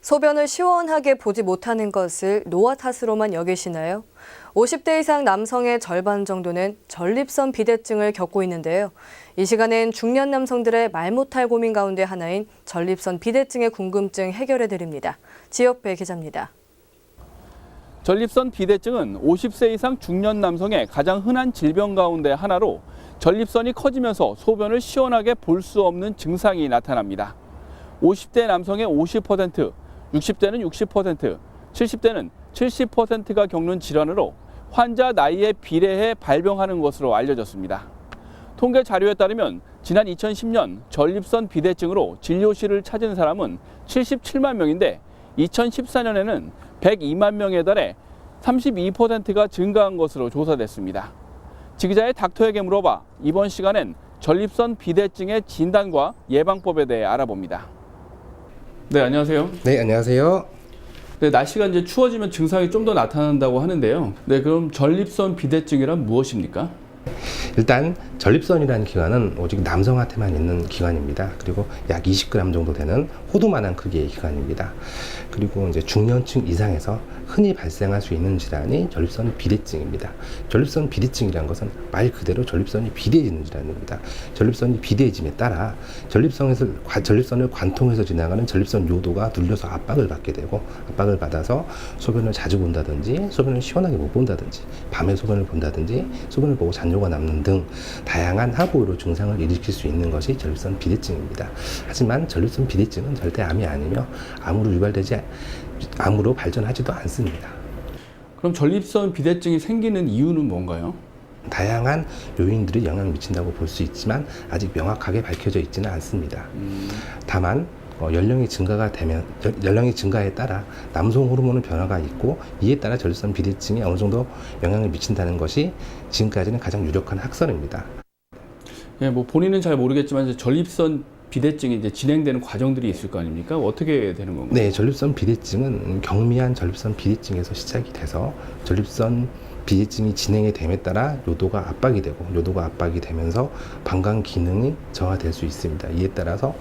소변을 시원하게 보지 못하는 것을 노화 탓으로만 여기시나요? 50대 이상 남성의 절반 정도는 전립선 비대증을 겪고 있는데요. 이 시간엔 중년 남성들의 말 못할 고민 가운데 하나인 전립선 비대증의 궁금증 해결해드립니다. 지역배 기자입니다. 전립선 비대증은 50세 이상 중년 남성의 가장 흔한 질병 가운데 하나로 전립선이 커지면서 소변을 시원하게 볼 수 없는 증상이 나타납니다. 50대 남성의 50%, 60대는 60%, 70대는 70%가 겪는 질환으로 환자 나이에 비례해 발병하는 것으로 알려졌습니다. 통계 자료에 따르면 지난 2010년 전립선 비대증으로 진료실을 찾은 사람은 77만 명인데 2014년에는 102만 명에 달해 32%가 증가한 것으로 조사됐습니다. 지기자의 닥터에게 물어봐 이번 시간엔 전립선 비대증의 진단과 예방법에 대해 알아봅니다. 네, 안녕하세요. 네, 안녕하세요. 네, 날씨가 이제 추워지면 증상이 좀 더 나타난다고 하는데요. 네, 그럼 전립선 비대증이란 무엇입니까? 일단 전립선이라는 기관은 오직 남성한테만 있는 기관입니다. 그리고 약 20g 정도 되는 호두만한 크기의 기관입니다. 그리고 이제 중년층 이상에서 흔히 발생할 수 있는 질환이 전립선 비대증입니다. 전립선 비대증이라는 것은 말 그대로 전립선이 비대해지는 질환입니다. 전립선이 비대해짐에 따라 전립선을 관통해서 지나가는 전립선 요도가 눌려서 압박을 받게 되고, 압박을 받아서 소변을 자주 본다든지 소변을 시원하게 못 본다든지 밤에 소변을 본다든지 소변을 보고 잔뇨가 남는 등 다양한 하부의료 증상을 일으킬 수 있는 것이 전립선 비대증입니다. 하지만 전립선 비대증은 절대 암이 아니며 암으로 발전하지도 않습니다. 그럼 전립선 비대증이 생기는 이유는 뭔가요? 다양한 요인들이 영향을 미친다고 볼 수 있지만 아직 명확하게 밝혀져 있지는 않습니다. 다만 연령이 증가에 따라 남성 호르몬의 변화가 있고, 이에 따라 전립선 비대증이 어느 정도 영향을 미친다는 것이 지금까지는 가장 유력한 학설입니다. 예, 뭐 본인은 잘 모르겠지만 이제 전립선 비대증이 이제 진행되는 과정들이 있을 거 아닙니까? 어떻게 되는 건가요? 네, 전립선 비대증은 경미한 전립선 비대증에서 시작이 돼서 전립선 비대증이 진행이 됨에 따라 요도가 압박이 되고, 요도가 압박이 되면서 방광 기능이 저하될 수 있습니다. 이에 따라서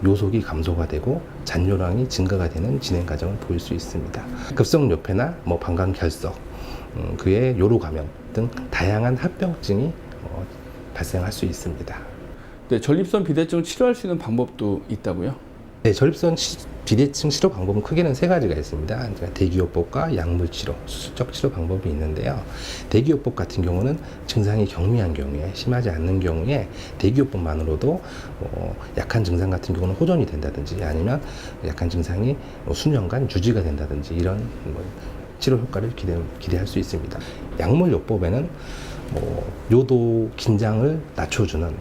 요속이 감소가 되고 잔뇨량이 증가가 되는 진행 과정을 보일 수 있습니다. 급성요폐나 방광 결석, 그의 요로 감염 등 다양한 합병증이 발생할 수 있습니다. 네, 전립선 비대증을 치료할 수 있는 방법도 있다고요? 네, 전립선 비대증 치료 방법은 크게는 세 가지가 있습니다. 대기요법과 약물 치료, 수술적 치료 방법이 있는데요. 대기요법 같은 경우는 증상이 경미한 경우에, 심하지 않는 경우에 대기요법만으로도 약한 증상 같은 경우는 호전이 된다든지, 아니면 약한 증상이 수년간 유지가 된다든지, 이런 치료 효과를 기대할 수 있습니다. 약물요법에는 요도 긴장을 낮춰주는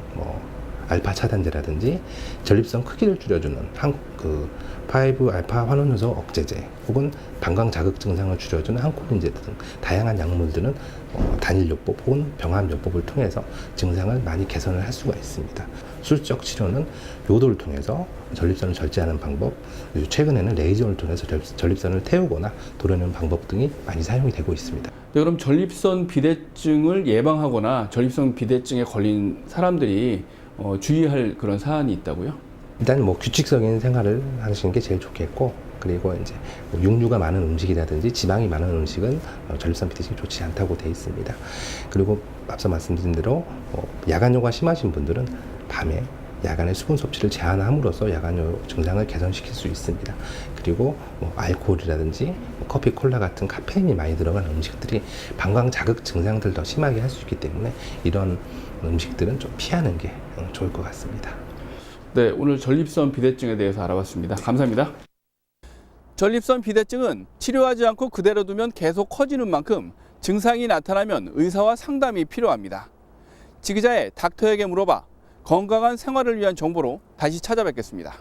알파 차단제라든지 전립선 크기를 줄여주는 5알파 환원효소 억제제, 혹은 방광 자극 증상을 줄여주는 항콜린제 등 다양한 약물들은 단일요법 혹은 병합요법을 통해서 증상을 많이 개선을 할 수가 있습니다. 수술적 치료는 요도를 통해서 전립선을 절제하는 방법, 최근에는 레이저를 통해서 전립선을 태우거나 도려내는 방법 등이 많이 사용이 되고 있습니다. 네, 그럼 전립선 비대증을 예방하거나 전립선 비대증에 걸린 사람들이 주의할 그런 사안이 있다고요? 일단 규칙적인 생활을 하시는 게 제일 좋겠고, 그리고 이제 육류가 많은 음식이라든지 지방이 많은 음식은 전립선 비대증이 좋지 않다고 되어 있습니다. 그리고 앞서 말씀드린 대로 야간뇨가 심하신 분들은 밤에 야간의 수분 섭취를 제한함으로써 야간뇨 증상을 개선시킬 수 있습니다. 그리고 알코올이라든지 커피, 콜라 같은 카페인이 많이 들어간 음식들이 방광 자극 증상들을 더 심하게 할 수 있기 때문에 이런 음식들은 좀 피하는 게 좋을 것 같습니다. 네, 오늘 전립선 비대증에 대해서 알아봤습니다. 감사합니다. 전립선 비대증은 치료하지 않고 그대로 두면 계속 커지는 만큼 증상이 나타나면 의사와 상담이 필요합니다. 지기자의 닥터에게 물어봐 건강한 생활을 위한 정보로 다시 찾아뵙겠습니다.